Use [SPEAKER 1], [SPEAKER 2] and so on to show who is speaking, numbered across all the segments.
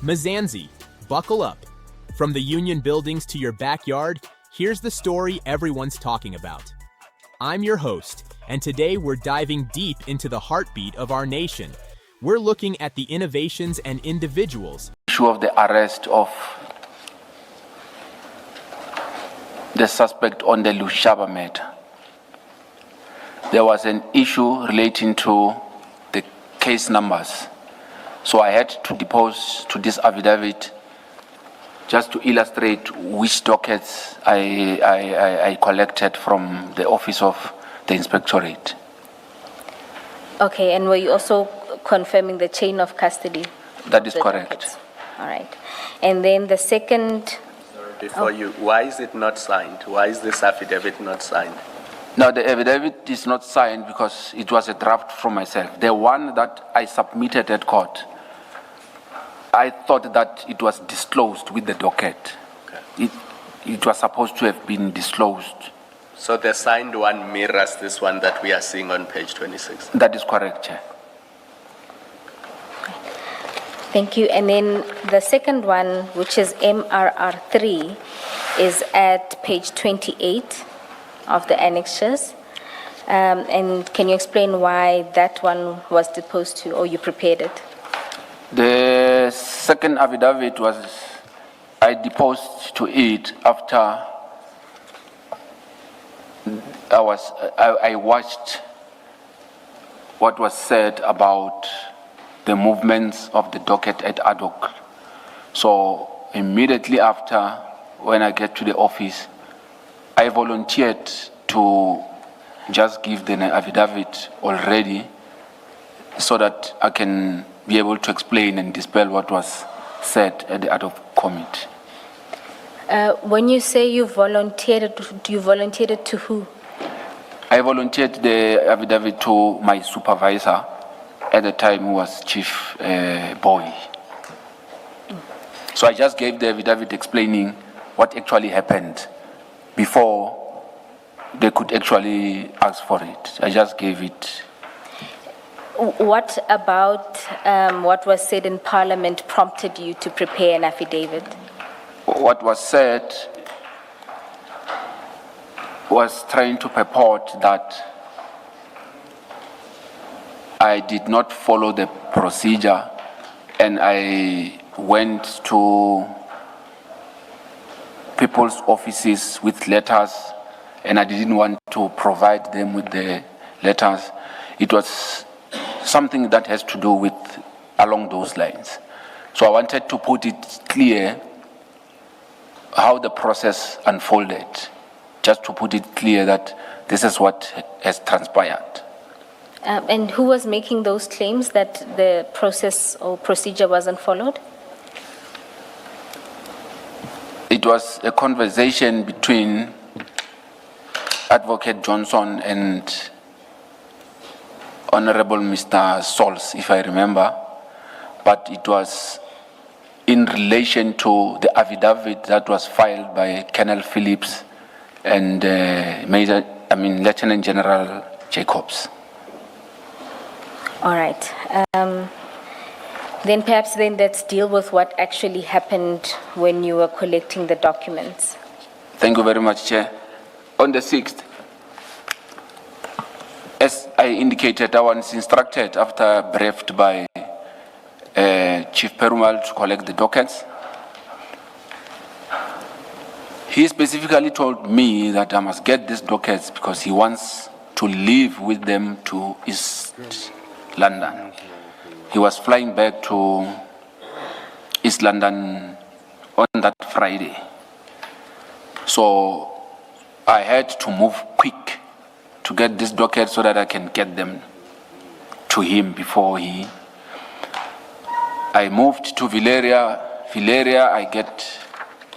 [SPEAKER 1] Mzansi, buckle up. From the union buildings to your backyard, here's the story everyone's talking about. I'm your host, and today we're diving deep into the heartbeat of our nation. We're looking at the innovations and individuals.
[SPEAKER 2] Issue of the arrest of the suspect on the Lushaba matter. There was an issue relating to the case numbers. So I had to depose to this affidavit just to illustrate which dockets I collected from the office of the Inspectorate.
[SPEAKER 3] Okay, and were you also confirming the chain of custody?
[SPEAKER 2] That is correct.
[SPEAKER 3] Dockets? All right. And then the second...
[SPEAKER 4] Why is it not signed? Why is this affidavit not signed?
[SPEAKER 2] Now, the affidavit is not signed because it was a draft from myself. The one that I submitted at court, I thought that it was disclosed with the docket. Okay. It was supposed to have been disclosed.
[SPEAKER 4] So the signed one mirrors this one that we are seeing on page 26?
[SPEAKER 2] That is correct, Chair.
[SPEAKER 3] Thank you. And then the second one, which is MRR3, is at page 28 of the annexures. And can you explain why that one was deposed to, or you prepared it?
[SPEAKER 2] The second affidavit was, I deposed to it after I watched what was said about the movements of the docket at ad hoc. So immediately after, when I get to the office, I volunteered to just give the affidavit already so that I can be able to explain and dispel what was said at the ad hoc committee.
[SPEAKER 3] When you say you volunteered it to who?
[SPEAKER 2] I volunteered the affidavit to my supervisor at the time, who was Chief Boy. So I just gave the affidavit explaining what actually happened before they could actually ask for it. I just gave it.
[SPEAKER 3] What about what was said in Parliament prompted you to prepare an affidavit?
[SPEAKER 2] What was said was trying to purport that I did not follow the procedure and I went to people's offices with letters and I didn't want to provide them with the letters. It was something that has to do with along those lines. So I wanted to put it clear how the process unfolded, just to put it clear that this is what has transpired.
[SPEAKER 3] And who was making those claims that the process or procedure wasn't followed?
[SPEAKER 2] It was a conversation between Advocate Johnson and Honorable Mr. Sols, if I remember, but it was in relation to the affidavit that was filed by Colonel Phillips and Lieutenant General Jacobs.
[SPEAKER 3] All right. Then perhaps let's deal with what actually happened when you were collecting the documents.
[SPEAKER 2] Thank you very much, Chair. On the 6th, as I indicated, I was instructed after briefed by Chief Perumal to collect the dockets. He specifically told me that I must get these dockets because he wants to leave with them to East London. He was flying back to East London on that Friday. So I had to move quick to get this docket so that I can get them to him before I moved to Villeria.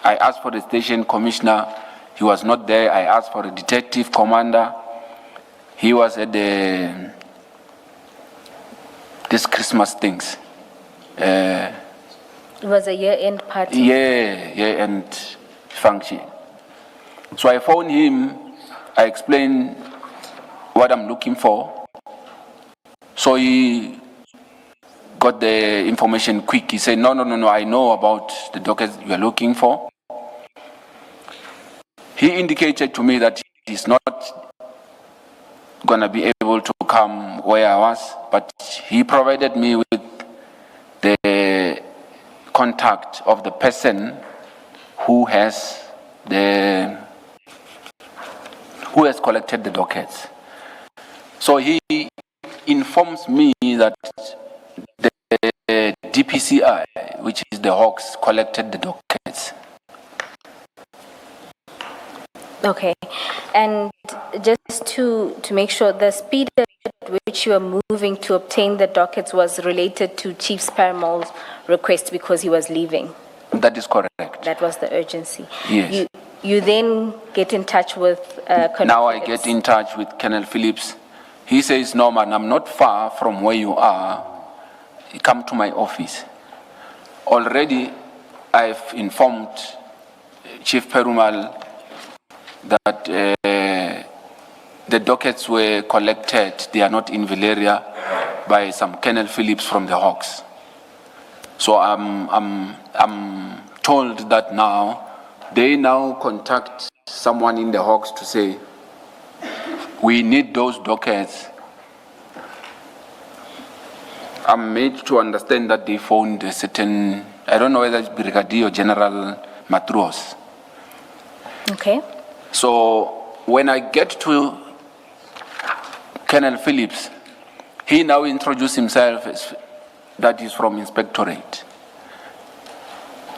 [SPEAKER 2] I asked for the station commissioner. He was not there. I asked for a detective commander. He was at these Christmas things.
[SPEAKER 3] It was a year-end party?
[SPEAKER 2] Year-end function. So I phoned him. I explained what I'm looking for. So he got the information quick. He said, no, I know about the dockets you are looking for. He indicated to me that he's not going to be able to come where I was, but he provided me with the contact of the person who has collected the dockets. So he informs me that the DPCI, which is the Hawks, collected the dockets.
[SPEAKER 3] Okay, and just to make sure, the speed at which you are moving to obtain the dockets was related to Chief Sparamol's request because he was leaving.
[SPEAKER 2] That is correct.
[SPEAKER 3] That was the urgency.
[SPEAKER 2] Yes.
[SPEAKER 3] You then get in touch with Colonel
[SPEAKER 2] Now I
[SPEAKER 3] Phillips.
[SPEAKER 2] get in touch with Colonel Phillips. He says, no man, I'm not far from where you are. Come to my office. Already I've informed Chief Perumal that the dockets were collected, they are not in Valeria, by some Colonel Phillips from the Hawks. So I'm told that now they now contact someone in the Hawks to say, we need those dockets. I'm made to understand that they found a certain, I don't know whether it's Brigadier or General Matros.
[SPEAKER 3] Okay.
[SPEAKER 2] So when I get to Colonel Phillips, he now introduced himself as that he's from Inspectorate.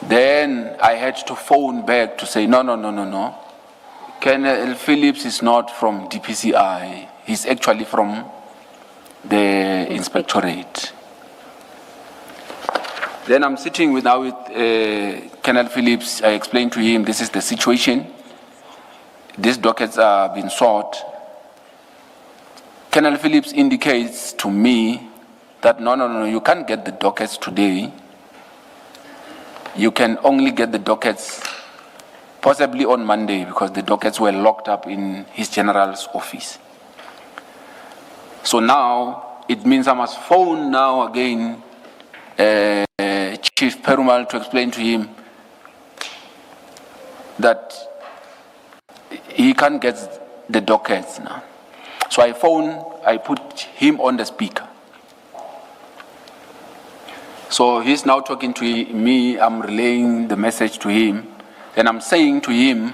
[SPEAKER 2] Then I had to phone back to say, no. Colonel Phillips is not from DPCI. He's actually from the Inspectorate. Then I'm sitting with Colonel Phillips. I explained to him, this is the situation. These dockets are being sought. Colonel Phillips indicates to me that no, you can't get the dockets today. You can only get the dockets possibly on Monday because the dockets were locked up in his general's office. So now it means I must phone now again Chief Perumal to explain to him that he can't get the dockets now. So I put him on the speaker. So he's now talking to me, I'm relaying the message to him. Then I'm saying to him,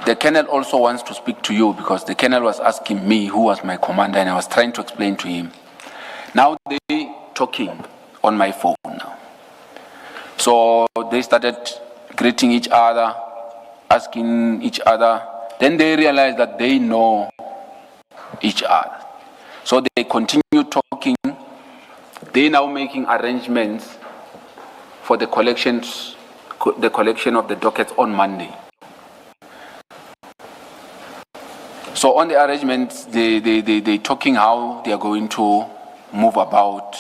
[SPEAKER 2] the colonel also wants to speak to you because the colonel was asking me who was my commander and I was trying to explain to him. Now they talking on my phone now. So they started greeting each other, asking each other. Then they realized that they know each other. So they continue talking. They now making arrangements for the collection of the dockets on Monday. So on the arrangements, they talking how they are going to move about,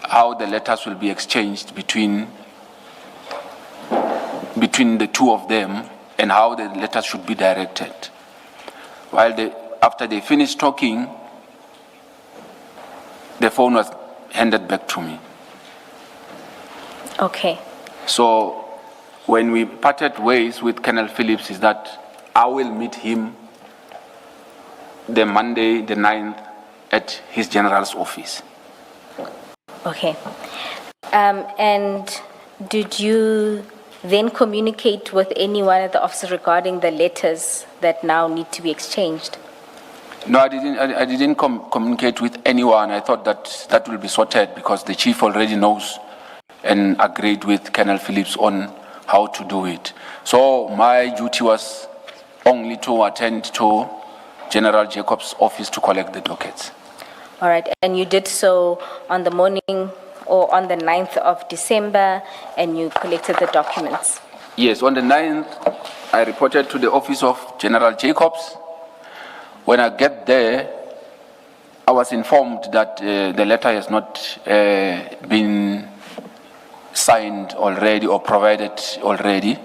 [SPEAKER 2] how the letters will be exchanged between the two of them and how the letters should be directed. After they finished talking, the phone was handed back to me.
[SPEAKER 3] Okay.
[SPEAKER 2] So when we parted ways with Colonel Phillips is that I will meet him the Monday, the 9th, at his general's office.
[SPEAKER 3] Okay. And did you then communicate with any one of the officers regarding the letters that now need to be exchanged?
[SPEAKER 2] No, I didn't communicate with anyone. I thought that will be sorted because the chief already knows and agreed with Colonel Phillips on how to do it. So my duty was only to attend to General Jacob's office to collect the dockets.
[SPEAKER 3] All right, and you did so on the morning or on the 9th of December, and you collected the documents?
[SPEAKER 2] Yes, on the 9th, I reported to the office of General Jacobs. When I get there, I was informed that the letter has not been signed already or provided already.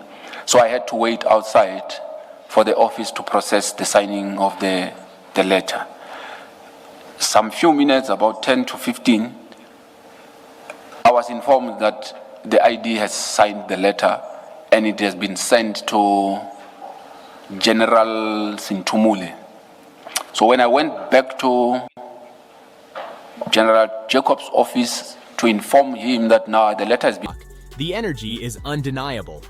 [SPEAKER 2] So I had to wait outside for the office to process the signing of the letter. Some few minutes, about 10 to 15, I was informed that the ID has signed the letter and it has been sent to General Sintumule. So when I went back to General Jacob's office to inform him that now the letter has been...
[SPEAKER 1] The energy is undeniable.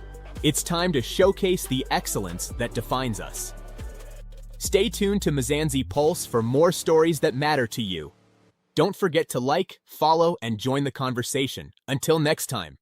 [SPEAKER 1] It's time to showcase the excellence that defines us. Stay tuned to Mzansi Pulse for more stories that matter to you. Don't forget to like, follow, and join the conversation. Until next time.